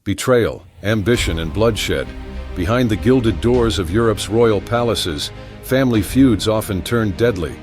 Betrayal, ambition, and bloodshed. Behind the gilded doors of Europe's royal palaces, family feuds often turned deadly.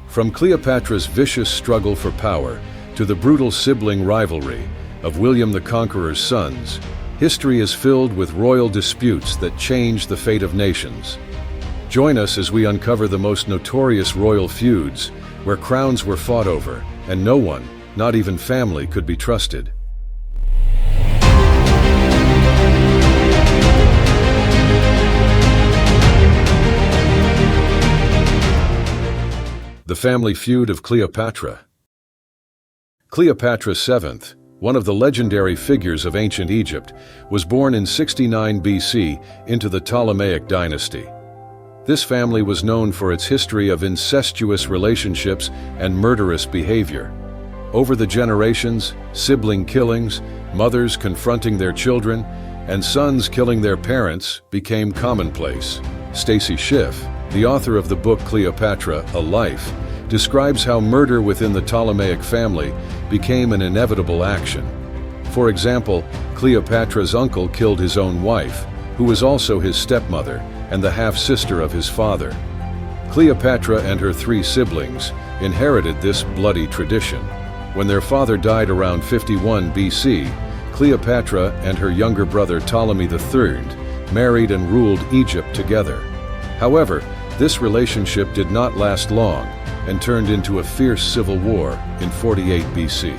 From Cleopatra's vicious struggle for power to the brutal sibling rivalry of William the Conqueror's sons, history is filled with royal disputes that changed the fate of nations. Join us as we uncover the most notorious royal feuds, where crowns were fought over, and no one, not even family, could be trusted. The Family Feud of Cleopatra. Cleopatra VII, one of the legendary figures of ancient Egypt, was born in 69 BC into the Ptolemaic dynasty. This family was known for its history of incestuous relationships and murderous behavior. Over the generations, sibling killings, mothers confronting their children, and sons killing their parents became commonplace. Stacy Schiff, the author of the book Cleopatra, A Life, describes how murder within the Ptolemaic family became an inevitable action. For example, Cleopatra's uncle killed his own wife, who was also his stepmother and the half-sister of his father. Cleopatra and her three siblings inherited this bloody tradition. When their father died around 51 BC, Cleopatra and her younger brother Ptolemy III married and ruled Egypt together. However, this relationship did not last long and turned into a fierce civil war in 48 BC.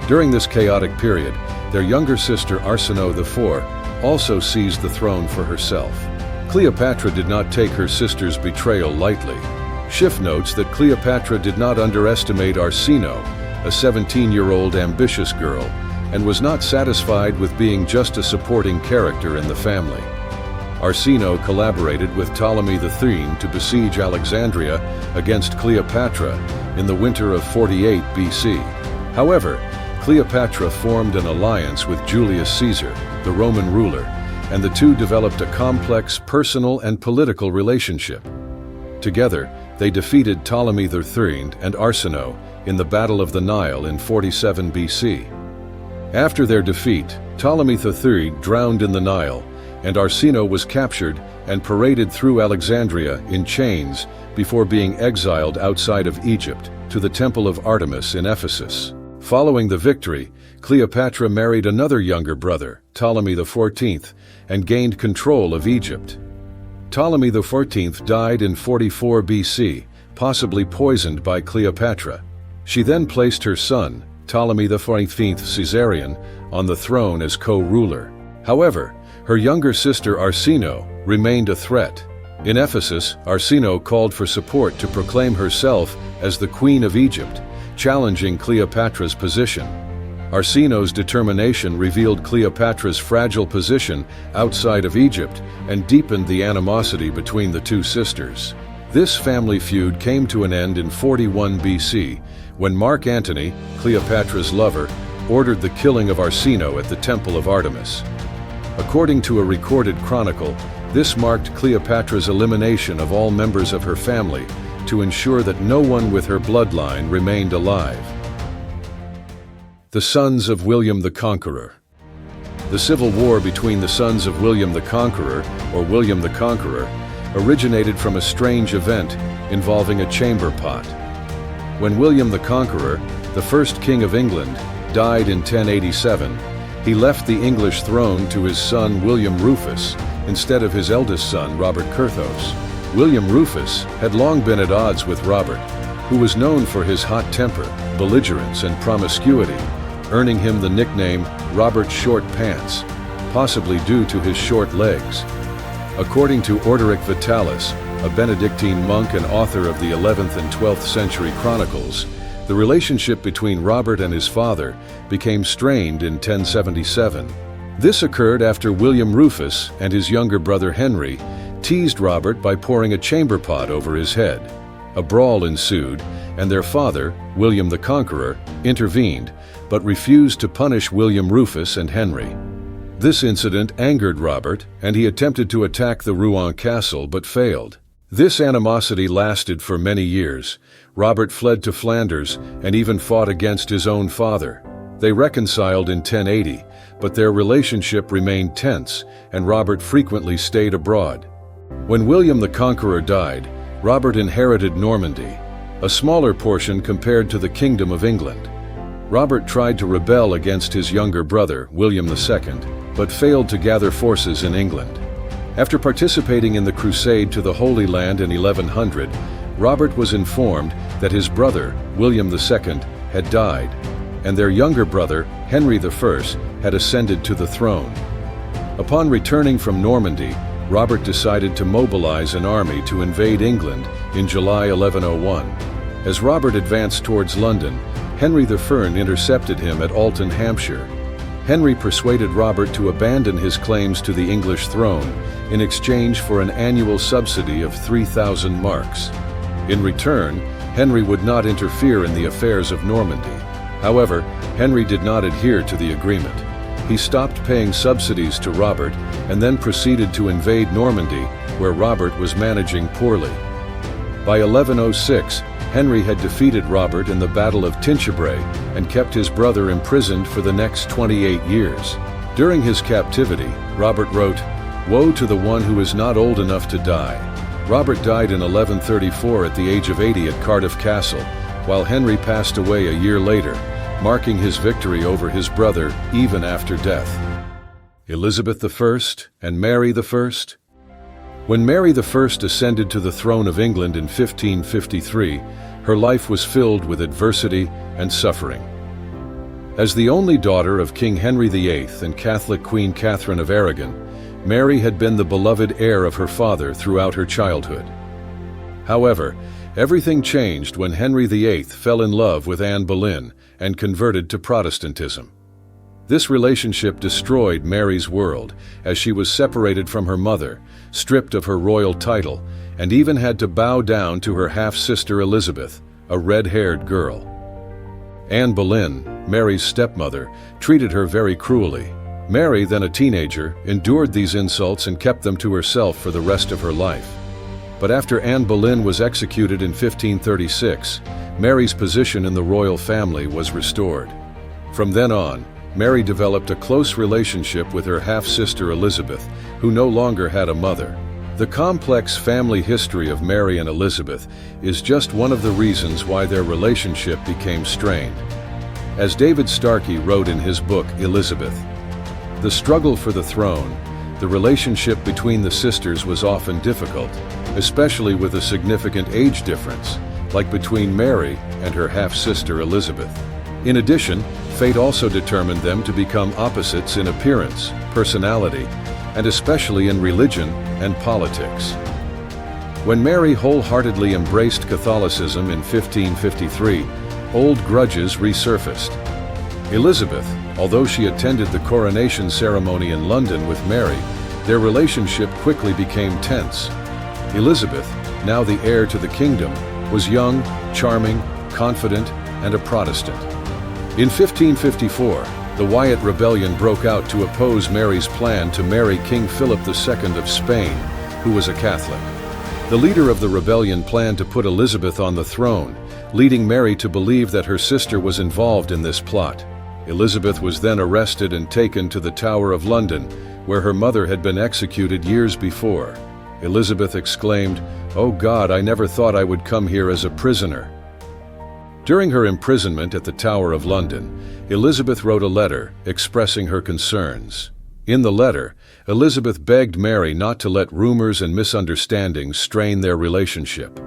During this chaotic period, their younger sister Arsinoe IV also seized the throne for herself. Cleopatra did not take her sister's betrayal lightly. Schiff notes that Cleopatra did not underestimate Arsinoe, a 17-year-old ambitious girl, and was not satisfied with being just a supporting character in the family. Arsinoe collaborated with Ptolemy XIII to besiege Alexandria against Cleopatra in the winter of 48 BC. However, Cleopatra formed an alliance with Julius Caesar, the Roman ruler, and the two developed a complex personal and political relationship. Together, they defeated Ptolemy XIII and Arsinoe in the Battle of the Nile in 47 BC. After their defeat, Ptolemy III drowned in the Nile, and Arsinoe was captured and paraded through Alexandria in chains before being exiled outside of Egypt to the Temple of Artemis in Ephesus. Following the victory, Cleopatra married another younger brother, Ptolemy XIV, and gained control of Egypt. Ptolemy XIV died in 44 BC, possibly poisoned by Cleopatra. She then placed her son, Ptolemy XIV Caesarion, on the throne as co-ruler. However, her younger sister Arsinoe remained a threat. In Ephesus, Arsinoe called for support to proclaim herself as the Queen of Egypt, challenging Cleopatra's position. Arsinoe's determination revealed Cleopatra's fragile position outside of Egypt and deepened the animosity between the two sisters. This family feud came to an end in 41 BC, when Mark Antony, Cleopatra's lover, ordered the killing of Arsinoe at the Temple of Artemis. According to a recorded chronicle, this marked Cleopatra's elimination of all members of her family to ensure that no one with her bloodline remained alive. The sons of William the Conqueror. The civil war between the sons of William the Conqueror, or William the Conqueror, originated from a strange event involving a chamber pot. When William the Conqueror, the first king of England, died in 1087, he left the English throne to his son William Rufus instead of his eldest son Robert Curthose. William Rufus had long been at odds with Robert, who was known for his hot temper, belligerence, and promiscuity, earning him the nickname Robert Short Pants, possibly due to his short legs. According to Orderic Vitalis, a Benedictine monk and author of the 11th and 12th century chronicles, the relationship between Robert and his father became strained in 1077. This occurred after William Rufus and his younger brother Henry teased Robert by pouring a chamber pot over his head. A brawl ensued, and their father, William the Conqueror, intervened, but refused to punish William Rufus and Henry. This incident angered Robert, and he attempted to attack the Rouen castle but failed. This animosity lasted for many years. Robert fled to Flanders and even fought against his own father. They reconciled in 1080, but their relationship remained tense, and Robert frequently stayed abroad. When William the Conqueror died, Robert inherited Normandy, a smaller portion compared to the Kingdom of England. Robert tried to rebel against his younger brother, William II, but failed to gather forces in England. After participating in the crusade to the Holy Land in 1100, Robert was informed that his brother, William II, had died, and their younger brother, Henry I, had ascended to the throne. Upon returning from Normandy, Robert decided to mobilize an army to invade England in July 1101. As Robert advanced towards London, Henry I intercepted him at Alton, Hampshire. Henry persuaded Robert to abandon his claims to the English throne in exchange for an annual subsidy of 3,000 marks. In return, Henry would not interfere in the affairs of Normandy. However, Henry did not adhere to the agreement. He stopped paying subsidies to Robert and then proceeded to invade Normandy, where Robert was managing poorly. By 1106, Henry had defeated Robert in the Battle of Tinchebray and kept his brother imprisoned for the next 28 years. During his captivity, Robert wrote, "Woe to the one who is not old enough to die." Robert died in 1134 at the age of 80 at Cardiff Castle, while Henry passed away a year later, marking his victory over his brother even after death. Elizabeth I and Mary I. When Mary I ascended to the throne of England in 1553, her life was filled with adversity and suffering. As the only daughter of King Henry VIII and Catholic Queen Catherine of Aragon, Mary had been the beloved heir of her father throughout her childhood. However, everything changed when Henry VIII fell in love with Anne Boleyn and converted to Protestantism. This relationship destroyed Mary's world, as she was separated from her mother, stripped of her royal title, and even had to bow down to her half-sister Elizabeth, a red-haired girl. Anne Boleyn, Mary's stepmother, treated her very cruelly. Mary, then a teenager, endured these insults and kept them to herself for the rest of her life. But after Anne Boleyn was executed in 1536, Mary's position in the royal family was restored. From then on, Mary developed a close relationship with her half-sister Elizabeth, who no longer had a mother. The complex family history of Mary and Elizabeth is just one of the reasons why their relationship became strained. As David Starkey wrote in his book, Elizabeth, "The struggle for the throne, the relationship between the sisters was often difficult, especially with a significant age difference, like between Mary and her half-sister Elizabeth. In addition, fate also determined them to become opposites in appearance, personality, and especially in religion and politics." When Mary wholeheartedly embraced Catholicism in 1553, old grudges resurfaced. Elizabeth, although she attended the coronation ceremony in London with Mary, their relationship quickly became tense. Elizabeth, now the heir to the kingdom, was young, charming, confident, and a Protestant. In 1554, the Wyatt Rebellion broke out to oppose Mary's plan to marry King Philip II of Spain, who was a Catholic. The leader of the rebellion planned to put Elizabeth on the throne, leading Mary to believe that her sister was involved in this plot. Elizabeth was then arrested and taken to the Tower of London, where her mother had been executed years before. Elizabeth exclaimed, "Oh God, I never thought I would come here as a prisoner." During her imprisonment at the Tower of London, Elizabeth wrote a letter expressing her concerns. In the letter, Elizabeth begged Mary not to let rumors and misunderstandings strain their relationship.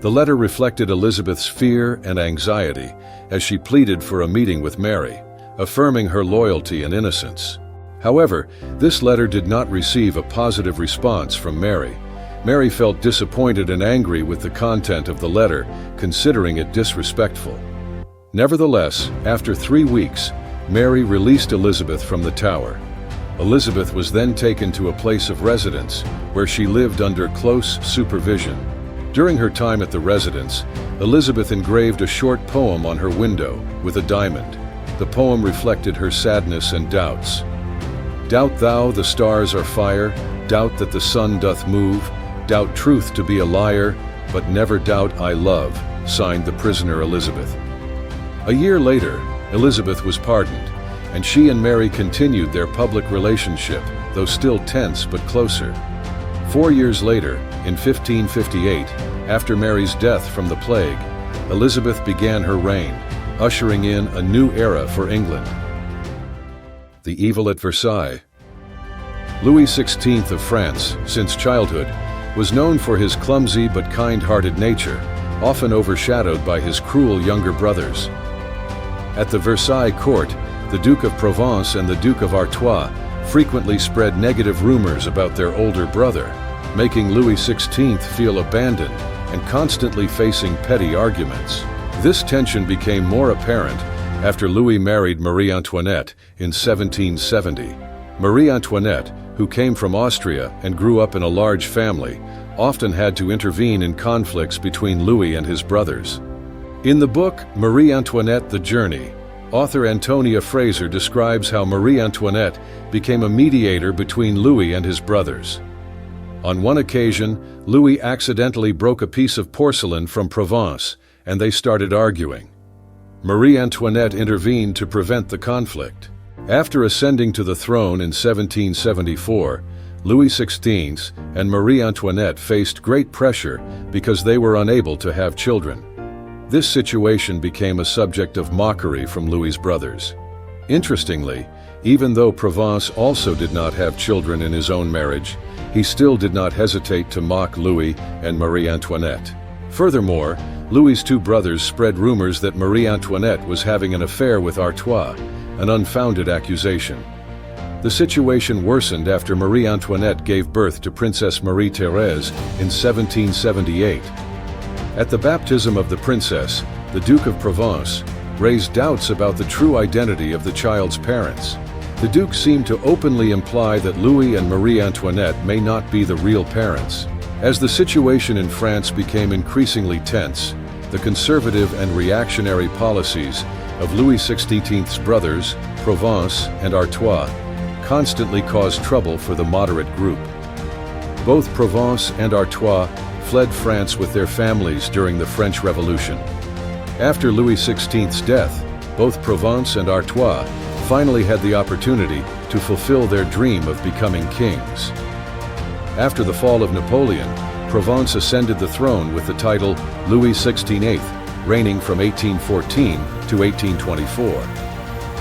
The letter reflected Elizabeth's fear and anxiety as she pleaded for a meeting with Mary, affirming her loyalty and innocence. However, this letter did not receive a positive response from Mary. Mary felt disappointed and angry with the content of the letter, considering it disrespectful. Nevertheless, after 3 weeks, Mary released Elizabeth from the tower. Elizabeth was then taken to a place of residence, where she lived under close supervision. During her time at the residence, Elizabeth engraved a short poem on her window with a diamond. The poem reflected her sadness and doubts. "Doubt thou the stars are fire, doubt that the sun doth move, doubt truth to be a liar, but never doubt I love," signed the prisoner Elizabeth. A year later, Elizabeth was pardoned, and she and Mary continued their public relationship, though still tense but closer. 4 years later, in 1558, after Mary's death from the plague, Elizabeth began her reign, ushering in a new era for England. The evil at Versailles. Louis XVI of France, since childhood, was known for his clumsy but kind-hearted nature, often overshadowed by his cruel younger brothers. At the Versailles court, the Duke of Provence and the Duke of Artois frequently spread negative rumors about their older brother, making Louis XVI feel abandoned and constantly facing petty arguments. This tension became more apparent after Louis married Marie Antoinette in 1770. Marie Antoinette, who came from Austria and grew up in a large family, often had to intervene in conflicts between Louis and his brothers. In the book Marie Antoinette: The Journey, author Antonia Fraser describes how Marie Antoinette became a mediator between Louis and his brothers. On one occasion, Louis accidentally broke a piece of porcelain from Provence, and they started arguing. Marie Antoinette intervened to prevent the conflict. After ascending to the throne in 1774, Louis XVI and Marie Antoinette faced great pressure because they were unable to have children. This situation became a subject of mockery from Louis's brothers. Interestingly, even though Provence also did not have children in his own marriage, he still did not hesitate to mock Louis and Marie Antoinette. Furthermore, Louis's two brothers spread rumors that Marie Antoinette was having an affair with Artois, an unfounded accusation. The situation worsened after Marie Antoinette gave birth to Princess Marie-Thérèse in 1778. At the baptism of the princess, the Duke of Provence raised doubts about the true identity of the child's parents. The Duke seemed to openly imply that Louis and Marie Antoinette may not be the real parents. As the situation in France became increasingly tense, the conservative and reactionary policies of Louis XVI's brothers, Provence and Artois, constantly caused trouble for the moderate group. Both Provence and Artois fled France with their families during the French Revolution. After Louis XVI's death, both Provence and Artois finally had the opportunity to fulfill their dream of becoming kings. After the fall of Napoleon, Provence ascended the throne with the title Louis XVI, reigning from 1814 to 1824.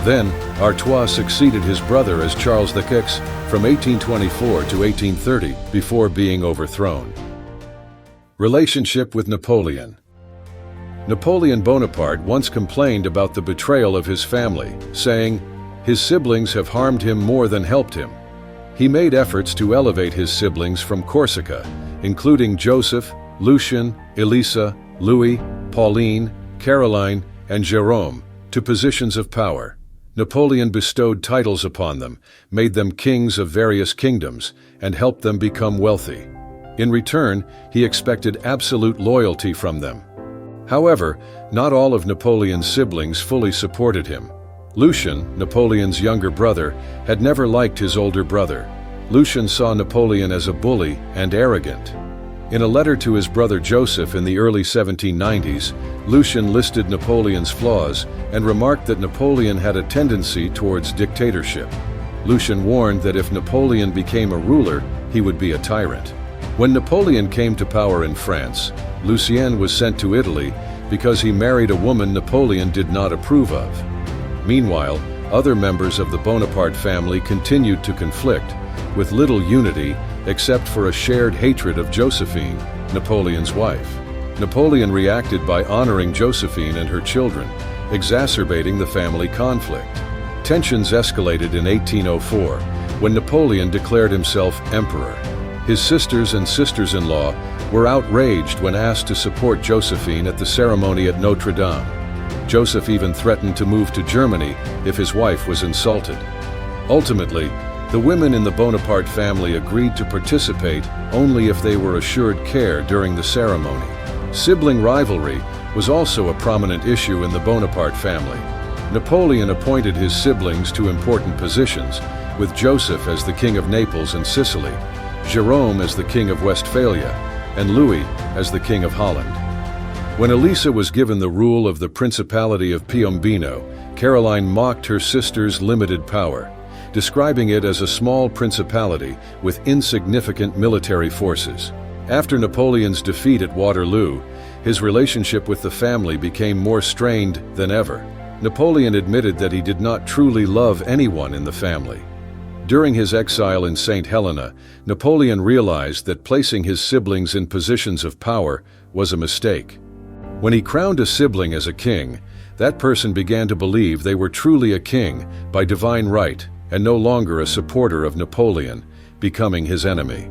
Then, Artois succeeded his brother as Charles VI from 1824 to 1830 before being overthrown. Relationship with Napoleon. Napoleon Bonaparte once complained about the betrayal of his family, saying, "His siblings have harmed him more than helped him." He made efforts to elevate his siblings from Corsica, including Joseph, Lucien, Elisa, Louis, Pauline, Caroline, and Jérôme, to positions of power. Napoleon bestowed titles upon them, made them kings of various kingdoms, and helped them become wealthy. In return, he expected absolute loyalty from them. However, not all of Napoleon's siblings fully supported him. Lucien, Napoleon's younger brother, had never liked his older brother. Lucien saw Napoleon as a bully and arrogant. In a letter to his brother Joseph in the early 1790s, Lucien listed Napoleon's flaws and remarked that Napoleon had a tendency towards dictatorship. Lucien warned that if Napoleon became a ruler, he would be a tyrant. When Napoleon came to power in France, Lucien was sent to Italy because he married a woman Napoleon did not approve of. Meanwhile, other members of the Bonaparte family continued to conflict, with little unity except for a shared hatred of Josephine, Napoleon's wife. Napoleon reacted by honoring Josephine and her children, exacerbating the family conflict. Tensions escalated in 1804, when Napoleon declared himself emperor. His sisters and sisters-in-law were outraged when asked to support Josephine at the ceremony at Notre Dame. Joseph even threatened to move to Germany if his wife was insulted. Ultimately, the women in the Bonaparte family agreed to participate only if they were assured care during the ceremony. Sibling rivalry was also a prominent issue in the Bonaparte family. Napoleon appointed his siblings to important positions, with Joseph as the King of Naples and Sicily, Jérôme as the King of Westphalia, and Louis as the King of Holland. When Elisa was given the rule of the Principality of Piombino, Caroline mocked her sister's limited power, describing it as a small principality with insignificant military forces. After Napoleon's defeat at Waterloo, his relationship with the family became more strained than ever. Napoleon admitted that he did not truly love anyone in the family. During his exile in St. Helena, Napoleon realized that placing his siblings in positions of power was a mistake. When he crowned a sibling as a king, that person began to believe they were truly a king by divine right and no longer a supporter of Napoleon, becoming his enemy.